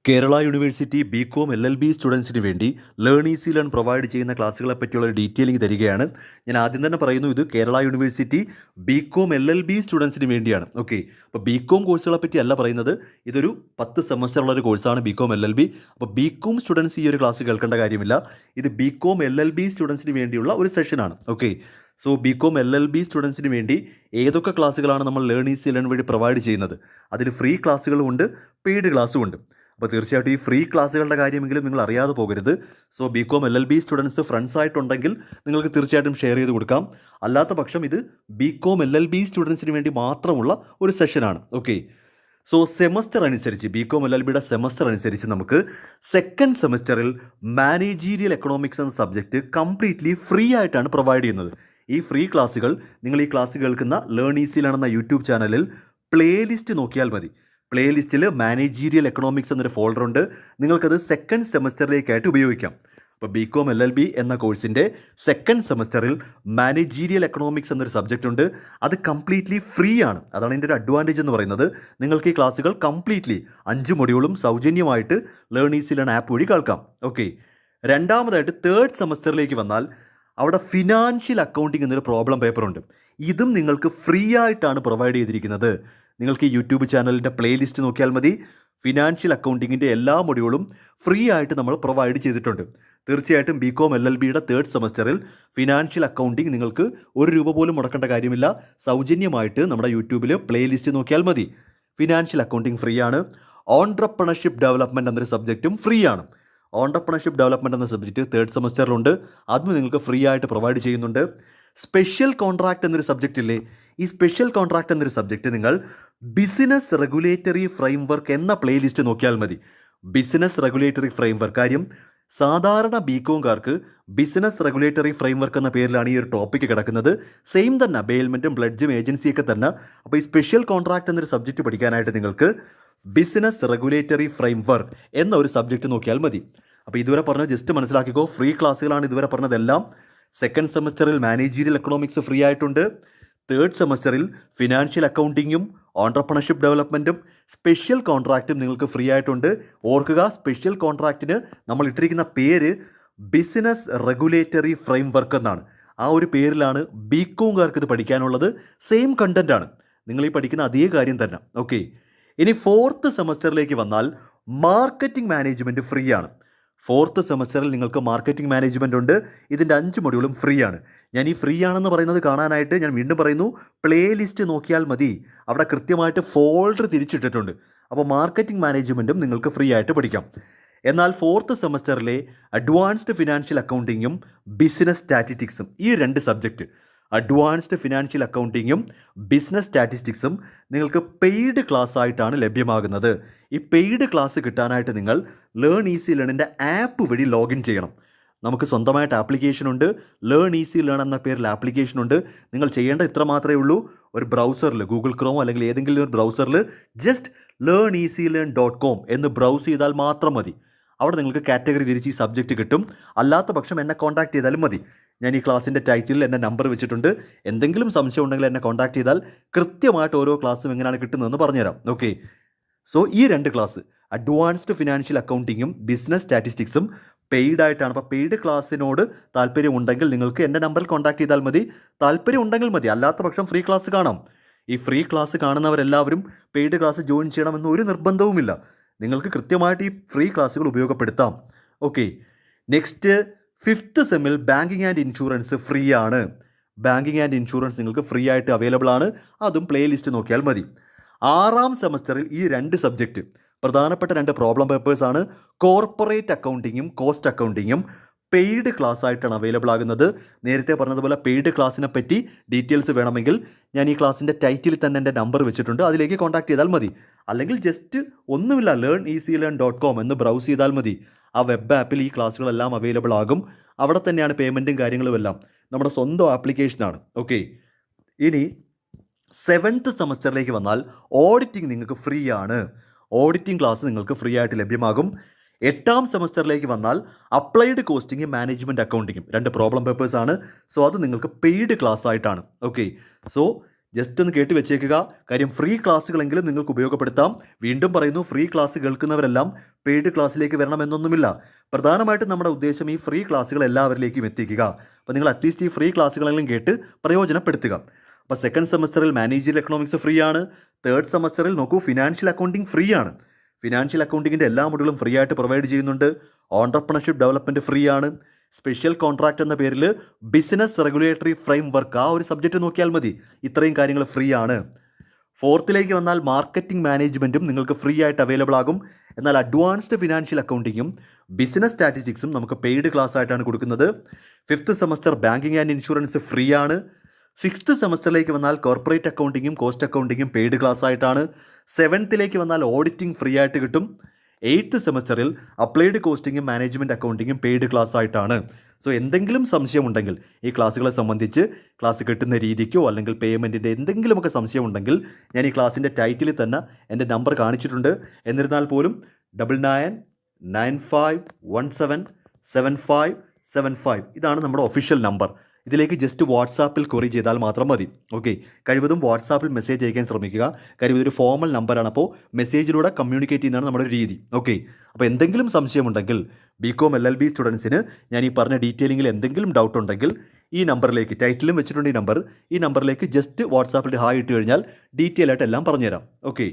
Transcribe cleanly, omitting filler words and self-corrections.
Kerala university BCom LLB സ്റ്റുഡൻസിന് വേണ്ടി learn easy learn provide ചെയ്യുന്ന ക്ലാസ്സുകളെ പറ്റിയുള്ള ഒരു ഡീറ്റെയിലിംഗ് തരികയാണ്. ഞാൻ ആദ്യം തന്നെ പറയുന്നു, ഇത് കേരള യൂണിവേഴ്സിറ്റി ബികോം LLB സ്റ്റുഡൻസിന് വേണ്ടിയാണ്. ഓക്കെ, അപ്പോൾ ബികോം കോഴ്സുകളെ പറ്റി അല്ല പറയുന്നത്. ഇതൊരു 10 സെമസ്റ്ററുള്ള ഒരു കോഴ്സാണ് ബികോം LLB. അപ്പോൾ ബികോം സ്റ്റുഡൻസ് ഈ ഒരു ക്ലാസ് കേൾക്കേണ്ട കാര്യമില്ല. ഇത് ബികോം LLB സ്റ്റുഡൻസിന് വേണ്ടിയുള്ള ഒരു സെഷനാണ്. ഓക്കെ, സോ ബികോം LLB സ്റ്റുഡൻസിന് വേണ്ടി ഏതൊക്കെ ക്ലാസ്സുകളാണ് നമ്മൾ ലേൺ ഈസി ലേൺ വഴി പ്രൊവൈഡ് ചെയ്യുന്നത്? അതിൽ ഫ്രീ ക്ലാസ്സുകളും ഉണ്ട്, പെയ്ഡ് ക്ലാസ്സും ഉണ്ട്. അപ്പോൾ തീർച്ചയായിട്ടും ഈ ഫ്രീ ക്ലാസ്സുകളുടെ കാര്യമെങ്കിലും നിങ്ങൾ അറിയാതെ പോകരുത്. So BCom LLB students friends ആയിട്ടുണ്ടെങ്കിൽ നിങ്ങൾക്ക് തീർച്ചയായിട്ടും ഷെയർ ചെയ്ത് കൊടുക്കാം. അല്ലാത്ത പക്ഷം ഇത് ബികോം LLB സ്റ്റുഡൻസിന് വേണ്ടി മാത്രമുള്ള ഒരു സെഷനാണ്. ഓക്കെ, സോ സെമസ്റ്റർ അനുസരിച്ച് ബികോം LLBയുടെ സെമസ്റ്റർ അനുസരിച്ച് നമുക്ക് സെക്കൻഡ് സെമസ്റ്ററിൽ മാനേജീരിയൽ എക്കണോമിക്സ് എന്ന സബ്ജക്റ്റ് കംപ്ലീറ്റ്ലി ഫ്രീ ആയിട്ടാണ് പ്രൊവൈഡ് ചെയ്യുന്നത്. ഈ ഫ്രീ ക്ലാസ്സുകൾ നിങ്ങൾ ഈ ക്ലാസ് കേൾക്കുന്ന ലേൺ ഈസി ലേൺ എന്ന യൂട്യൂബ് ചാനലിൽ പ്ലേലിസ്റ്റ് നോക്കിയാൽ മതി. പ്ലേലിസ്റ്റിൽ മാനേജീരിയൽ എക്കണോമിക്സ് എന്നൊരു ഫോൾഡർ ഉണ്ട്. നിങ്ങൾക്കത് സെക്കൻഡ് സെമസ്റ്ററിലേക്കായിട്ട് ഉപയോഗിക്കാം. അപ്പോൾ ബികോം LLB എന്ന കോഴ്സിൻ്റെ സെക്കൻഡ് സെമസ്റ്ററിൽ മാനേജീരിയൽ എക്കണോമിക്സ് എന്നൊരു സബ്ജക്റ്റ് ഉണ്ട്. അത് കംപ്ലീറ്റ്ലി ഫ്രീ ആണ്. അതാണ് ഇതിൻ്റെ ഒരു അഡ്വാൻറ്റേജ് എന്ന് പറയുന്നത്. നിങ്ങൾക്ക് ഈ ക്ലാസ്സുകൾ കംപ്ലീറ്റ്ലി 5 മൊഡ്യൂളും സൗജന്യമായിട്ട് ലേൺ ഈസി ലേൺ ആപ്പ് വഴി കേൾക്കാം. ഓക്കെ, രണ്ടാമതായിട്ട് തേർഡ് സെമസ്റ്ററിലേക്ക് വന്നാൽ അവിടെ ഫിനാൻഷ്യൽ അക്കൗണ്ടിങ് എന്നൊരു പ്രോബ്ലം പേപ്പറുണ്ട്. ഇതും നിങ്ങൾക്ക് ഫ്രീ ആയിട്ടാണ് പ്രൊവൈഡ് ചെയ്തിരിക്കുന്നത്. നിങ്ങൾക്ക് ഈ യൂട്യൂബ് ചാനലിൻ്റെ പ്ലേലിസ്റ്റ് നോക്കിയാൽ മതി. ഫിനാൻഷ്യൽ അക്കൗണ്ടിങ്ങിൻ്റെ എല്ലാ മൊഡ്യൂളും ഫ്രീ ആയിട്ട് നമ്മൾ പ്രൊവൈഡ് ചെയ്തിട്ടുണ്ട്. തീർച്ചയായിട്ടും ബികോം LLBയുടെ തേർഡ് സെമസ്റ്ററിൽ ഫിനാൻഷ്യൽ അക്കൗണ്ടിങ് നിങ്ങൾക്ക് 1 രൂപ പോലും മുടക്കേണ്ട കാര്യമില്ല. സൗജന്യമായിട്ട് നമ്മുടെ യൂട്യൂബിൽ പ്ലേലിസ്റ്റ് നോക്കിയാൽ മതി. ഫിനാൻഷ്യൽ അക്കൗണ്ടിങ് ഫ്രീ ആണ്. ഓൺട്രപ്രണർഷിപ്പ് ഡെവലപ്മെൻറ്റ് എന്നൊരു സബ്ജക്റ്റും ഫ്രീ ആണ്. ഓൺട്രപ്രണർഷിപ്പ് ഡെവലപ്മെൻറ്റ് എന്ന സബ്ജക്റ്റ് തേർഡ് സെമസ്റ്ററിലുണ്ട്. അതും നിങ്ങൾക്ക് ഫ്രീ ആയിട്ട് പ്രൊവൈഡ് ചെയ്യുന്നുണ്ട്. സ്പെഷ്യൽ കോൺട്രാക്റ്റ് എന്നൊരു സബ്ജക്റ്റ് ഇല്ലേ? ഈ സ്പെഷ്യൽ കോൺട്രാക്റ്റ് എന്നൊരു സബ്ജക്റ്റ് നിങ്ങൾ ബിസിനസ് റെഗുലേറ്ററി ഫ്രെയിംവർക്ക് എന്ന പ്ലേലിസ്റ്റ് നോക്കിയാൽ മതി. ബിസിനസ് റെഗുലേറ്ററി ഫ്രെയിംവർക്ക്, കാര്യം സാധാരണ ബികോംകാർക്ക് ബിസിനസ് റെഗുലേറ്ററി ഫ്രെയിംവർക്ക് എന്ന പേരിലാണ് ഈ ഒരു ടോപ്പിക്ക് കിടക്കുന്നത്. സെയിം തന്നെ ബെയിൽമെൻറ്റും ബ്ലഡ്ജും ഏജൻസിയൊക്കെ തന്നെ. അപ്പോൾ ഈ സ്പെഷ്യൽ കോൺട്രാക്റ്റ് എന്നൊരു സബ്ജക്റ്റ് പഠിക്കാനായിട്ട് നിങ്ങൾക്ക് ബിസിനസ് റെഗുലേറ്ററി ഫ്രെയിംവർക്ക് എന്ന ഒരു സബ്ജക്റ്റ് നോക്കിയാൽ മതി. അപ്പോൾ ഇതുവരെ പറഞ്ഞത് ജസ്റ്റ് മനസ്സിലാക്കിക്കോ. ഫ്രീ ക്ലാസ്സുകളാണ് ഇതുവരെ പറഞ്ഞതെല്ലാം. സെക്കൻഡ് സെമസ്റ്ററിൽ മാനേജീരിയൽ എക്കണോമിക്സ് ഫ്രീ ആയിട്ടുണ്ട്. തേർഡ് സെമസ്റ്ററിൽ ഫിനാൻഷ്യൽ അക്കൗണ്ടിങ്ങും ഓൺട്രപ്രണർഷിപ്പ് ഡെവലപ്മെൻറ്റും സ്പെഷ്യൽ കോൺട്രാക്റ്റും നിങ്ങൾക്ക് ഫ്രീ ആയിട്ടുണ്ട്. ഓർക്കുക, സ്പെഷ്യൽ കോൺട്രാക്റ്റിന് നമ്മൾ ഇട്ടിരിക്കുന്ന പേര് ബിസിനസ് റെഗുലേറ്ററി ഫ്രെയിംവർക്ക് എന്നാണ്. ആ ഒരു പേരിലാണ് ബികോംകാർക്ക് ഇത് പഠിക്കാനുള്ളത്. സെയിം കണ്ടൻറ്റാണ്, നിങ്ങൾ ഈ പഠിക്കുന്ന അതേ കാര്യം തന്നെ. ഓക്കെ, ഇനി ഫോർത്ത് സെമസ്റ്ററിലേക്ക് വന്നാൽ മാർക്കറ്റിംഗ് മാനേജ്മെൻറ്റ് ഫ്രീ ആണ്. ഫോർത്ത് സെമസ്റ്ററിൽ നിങ്ങൾക്ക് മാർക്കറ്റിംഗ് മാനേജ്മെൻറ്റ് ഉണ്ട്. ഇതിൻ്റെ 5 മൊഡ്യൂളും ഫ്രീ ആണ്. ഞാൻ ഈ ഫ്രീ ആണെന്ന് പറയുന്നത് കാണാനായിട്ട് ഞാൻ വീണ്ടും പറയുന്നു, പ്ലേലിസ്റ്റ് നോക്കിയാൽ മതി. അവിടെ കൃത്യമായിട്ട് ഫോൾഡർ തിരിച്ചിട്ടിട്ടുണ്ട്. അപ്പോൾ മാർക്കറ്റിംഗ് മാനേജ്മെൻറ്റും നിങ്ങൾക്ക് ഫ്രീ ആയിട്ട് പഠിക്കാം. എന്നാൽ ഫോർത്ത് സെമസ്റ്ററിലെ അഡ്വാൻസ്ഡ് ഫിനാൻഷ്യൽ അക്കൗണ്ടിങ്ങും ബിസിനസ് സ്റ്റാറ്റിസ്റ്റിക്സും, ഈ 2 സബ്ജക്റ്റ് അഡ്വാൻസ്ഡ് ഫിനാൻഷ്യൽ അക്കൗണ്ടിങ്ങും ബിസിനസ് സ്റ്റാറ്റിസ്റ്റിക്സും നിങ്ങൾക്ക് പെയ്ഡ് ക്ലാസ് ആയിട്ടാണ് ലഭ്യമാകുന്നത്. ഈ പെയ്ഡ് ക്ലാസ് കിട്ടാനായിട്ട് നിങ്ങൾ ലേൺ ഈസി ലേണിൻ്റെ ആപ്പ് വഴി ലോഗിൻ ചെയ്യണം. നമുക്ക് സ്വന്തമായിട്ട് ആപ്ലിക്കേഷൻ ഉണ്ട്. ലേൺ ഈസി ലേൺ എന്ന പേരിൽ ആപ്ലിക്കേഷൻ ഉണ്ട്. നിങ്ങൾ ചെയ്യേണ്ട ഇത്ര മാത്രമേ ഉള്ളൂ. ഒരു ബ്രൗസറിൽ ഗൂഗിൾ ക്രോമോ അല്ലെങ്കിൽ ഏതെങ്കിലും ഒരു ബ്രൗസറിൽ ജസ്റ്റ് learneasylearn.com എന്ന് ബ്രൗസ് ചെയ്താൽ മാത്രം മതി. അവിടെ നിങ്ങൾക്ക് കാറ്റഗറി തിരിച്ച് ഈ സബ്ജക്റ്റ് കിട്ടും. അല്ലാത്ത പക്ഷം എന്നെ കോൺടാക്ട് ചെയ്താലും മതി. ഞാൻ ഈ ക്ലാസ്സിൻ്റെ ടൈറ്റിലിൽ എൻ്റെ നമ്പർ വെച്ചിട്ടുണ്ട്. എന്തെങ്കിലും സംശയം ഉണ്ടെങ്കിൽ എന്നെ കോൺടാക്ട് ചെയ്താൽ കൃത്യമായിട്ട് ഓരോ ക്ലാസ്സും എങ്ങനെയാണ് കിട്ടുന്നതെന്ന് പറഞ്ഞുതരാം. ഓക്കെ, സോ ഈ 2 ക്ലാസ് അഡ്വാൻസ്ഡ് ഫിനാൻഷ്യൽ അക്കൗണ്ടിങ്ങും ബിസിനസ് സ്റ്റാറ്റിസ്റ്റിക്സും പെയ്ഡ് ആയിട്ടാണ്. അപ്പോൾ പെയ്ഡ് ക്ലാസ്സിനോട് താല്പര്യമുണ്ടെങ്കിൽ നിങ്ങൾക്ക് എൻ്റെ നമ്പറിൽ കോൺടാക്ട് ചെയ്താൽ മതി. താല്പര്യം ഉണ്ടെങ്കിൽ മതി, അല്ലാത്ത പക്ഷം ഫ്രീ ക്ലാസ് കാണാം. ഈ ഫ്രീ ക്ലാസ് കാണുന്നവരെല്ലാവരും പെയ്ഡ് ക്ലാസ് ജോയിൻ ചെയ്യണമെന്ന് ഒരു നിർബന്ധവുമില്ല. നിങ്ങൾക്ക് കൃത്യമായിട്ട് ഈ ഫ്രീ ക്ലാസ്സുകൾ ഉപയോഗപ്പെടുത്താം. ഓക്കെ, നെക്സ്റ്റ് ഫിഫ്ത്ത് സെമ്മിൽ ബാങ്കിങ് ആൻഡ് ഇൻഷുറൻസ് ഫ്രീ ആണ്. ബാങ്കിങ് ആൻഡ് ഇൻഷുറൻസ് നിങ്ങൾക്ക് ഫ്രീ ആയിട്ട് അവൈലബിൾ ആണ്. അതും പ്ലേലിസ്റ്റ് നോക്കിയാൽ മതി. 6ാം സെമസ്റ്ററിൽ ഈ 2 സബ്ജക്റ്റ് പ്രധാനപ്പെട്ട 2 പ്രോബ്ലം പേപ്പേഴ്സാണ്. കോർപ്പറേറ്റ് അക്കൗണ്ടിങ്ങും കോസ്റ്റ് അക്കൗണ്ടിങ്ങും പെയ്ഡ് ക്ലാസ് ആയിട്ടാണ് അവൈലബിൾ ആകുന്നത്. നേരത്തെ പറഞ്ഞതുപോലെ പെയ്ഡ് ക്ലാസ്സിനെ പറ്റി ഡീറ്റെയിൽസ് വേണമെങ്കിൽ ഞാൻ ഈ ക്ലാസ്സിൻ്റെ ടൈറ്റിൽ തന്നെ എൻ്റെ നമ്പർ വെച്ചിട്ടുണ്ട്. അതിലേക്ക് കോൺടാക്ട് ചെയ്താൽ മതി. അല്ലെങ്കിൽ ജസ്റ്റ് ഒന്നുമില്ല, learneasylearn.com എന്ന് ബ്രൗസ് ചെയ്താൽ മതി. ആ വെബ് ആപ്പിൽ ഈ ക്ലാസ്സുകളെല്ലാം അവൈലബിൾ ആകും. അവിടെ തന്നെയാണ് പേയ്മെൻറ്റും കാര്യങ്ങളും എല്ലാം. നമ്മുടെ സ്വന്തം ആപ്ലിക്കേഷനാണ്. ഓക്കെ, ഇനി 7th സെമസ്റ്ററിലേക്ക് വന്നാൽ ഓഡിറ്റിംഗ് നിങ്ങൾക്ക് ഫ്രീ ആണ്. ഓഡിറ്റിംഗ് ക്ലാസ് നിങ്ങൾക്ക് ഫ്രീ ആയിട്ട് ലഭ്യമാകും. 8ാം സെമസ്റ്ററിലേക്ക് വന്നാൽ അപ്ലൈഡ് കോസ്റ്റിംഗ് മാനേജ്മെൻറ്റ് അക്കൗണ്ടിങ്ങും 2 പ്രോബ്ലം പേപ്പേഴ്സാണ്. സോ അത് നിങ്ങൾക്ക് പെയ്ഡ് ക്ലാസ് ആയിട്ടാണ്. ഓക്കെ, സോ ജസ്റ്റ് ഒന്ന് കേട്ട് വെച്ചേക്കുക. കാര്യം ഫ്രീ ക്ലാസ്സുകളെങ്കിലും നിങ്ങൾക്ക് ഉപയോഗപ്പെടുത്താം. വീണ്ടും പറയുന്നു, ഫ്രീ ക്ലാസ് കേൾക്കുന്നവരെല്ലാം പെയ്ഡ് ക്ലാസ്സിലേക്ക് വരണമെന്നൊന്നുമില്ല. പ്രധാനമായിട്ടും നമ്മുടെ ഉദ്ദേശം ഈ ഫ്രീ ക്ലാസ്സുകൾ എല്ലാവരിലേക്കും എത്തിക്കുക. അപ്പോൾ നിങ്ങൾ അറ്റ്ലീസ്റ്റ് ഈ ഫ്രീ ക്ലാസ്സുകളെങ്കിലും കേട്ട് പ്രയോജനപ്പെടുത്തുക. അപ്പോൾ സെക്കൻഡ് സെമസ്റ്ററിൽ മാനേജറിയൽ എക്കണോമിക്സ് ഫ്രീ ആണ്. തേർഡ് സെമസ്റ്ററിൽ നോക്കൂ, ഫിനാൻഷ്യൽ അക്കൗണ്ടിങ് ഫ്രീ ആണ്. ഫിനാൻഷ്യൽ അക്കൗണ്ടിങ്ങിൻ്റെ എല്ലാ മോഡുകളും ഫ്രീ ആയിട്ട് പ്രൊവൈഡ് ചെയ്യുന്നുണ്ട്. ഓൺട്രപ്രണർഷിപ്പ് ഡെവലപ്മെൻറ്റ് ഫ്രീ ആണ്. സ്പെഷ്യൽ കോൺട്രാക്ട് എന്ന പേരിൽ ബിസിനസ് റെഗുലേറ്ററി ഫ്രെയിം വർക്ക്, ആ ഒരു സബ്ജക്റ്റ് നോക്കിയാൽ മതി. ഇത്രയും കാര്യങ്ങൾ ഫ്രീ ആണ്. ഫോർത്തിലേക്ക് വന്നാൽ മാർക്കറ്റിംഗ് മാനേജ്മെൻറ്റും നിങ്ങൾക്ക് ഫ്രീ ആയിട്ട് അവൈലബിൾ ആകും. എന്നാൽ അഡ്വാൻസ്ഡ് ഫിനാൻഷ്യൽ അക്കൗണ്ടിങ്ങും ബിസിനസ് സ്റ്റാറ്റിസ്റ്റിക്സും നമുക്ക് പെയ്ഡ് ക്ലാസ് ആയിട്ടാണ് കൊടുക്കുന്നത്. Fifth semester banking and insurance free ആണ്. സിക്സ്ത് സെമസ്റ്ററിലേക്ക് വന്നാൽ കോർപ്പറേറ്റ് അക്കൗണ്ടിങ്ങും കോസ്റ്റ് അക്കൗണ്ടിങ്ങും പെയ്ഡ് ക്ലാസ് ആയിട്ടാണ്. സെവൻത്തിലേക്ക് വന്നാൽ ഓഡിറ്റിംഗ് ഫ്രീ ആയിട്ട് കിട്ടും. എയ്ത്ത് സെമസ്റ്ററിൽ അപ്ലൈഡ് കോസ്റ്റിങ്ങും മാനേജ്മെൻറ്റ് അക്കൗണ്ടിങ്ങും പെയ്ഡ് ക്ലാസ് ആയിട്ടാണ്. സോ എന്തെങ്കിലും സംശയമുണ്ടെങ്കിൽ ഈ ക്ലാസ്സുകളെ സംബന്ധിച്ച്, ക്ലാസ് കിട്ടുന്ന രീതിക്കോ അല്ലെങ്കിൽ പേയ്മെൻറ്റിൻ്റെ എന്തെങ്കിലുമൊക്കെ സംശയമുണ്ടെങ്കിൽ ഞാൻ ഈ ക്ലാസ്സിൻ്റെ ടൈറ്റിലിൽ തന്നെ എൻ്റെ നമ്പർ കാണിച്ചിട്ടുണ്ട്. എന്നിരുന്നാൽ പോലും 9995177575 ഇതാണ് നമ്മുടെ ഒഫീഷ്യൽ നമ്പർ. ഇതിലേക്ക് ജസ്റ്റ് വാട്സാപ്പിൽ ക്വറി ചെയ്താൽ മാത്രം മതി. ഓക്കെ, കഴിവതും വാട്സാപ്പിൽ മെസ്സേജ് അയക്കാൻ ശ്രമിക്കുക. കാര്യം ഇതൊരു ഫോമൽ നമ്പറാണ്. അപ്പോൾ മെസ്സേജിലൂടെ കമ്മ്യൂണിക്കേറ്റ് ചെയ്യുന്നതാണ് നമ്മുടെ രീതി. ഓക്കെ, അപ്പോൾ എന്തെങ്കിലും സംശയമുണ്ടെങ്കിൽ ബികോം LLB സ്റ്റുഡൻസിന് ഞാൻ ഈ പറഞ്ഞ ഡീറ്റെയിലിങ്ങിൽ എന്തെങ്കിലും ഡൗട്ട് ഉണ്ടെങ്കിൽ ഈ നമ്പറിലേക്ക്, ടൈറ്റിലും വെച്ചിട്ടുണ്ട് ഈ നമ്പറിലേക്ക് ജസ്റ്റ് വാട്സാപ്പിൽ ഹായ് ഇട്ട് കഴിഞ്ഞാൽ ഡീറ്റെയിൽ ആയിട്ട് എല്ലാം പറഞ്ഞുതരാം. ഓക്കെ.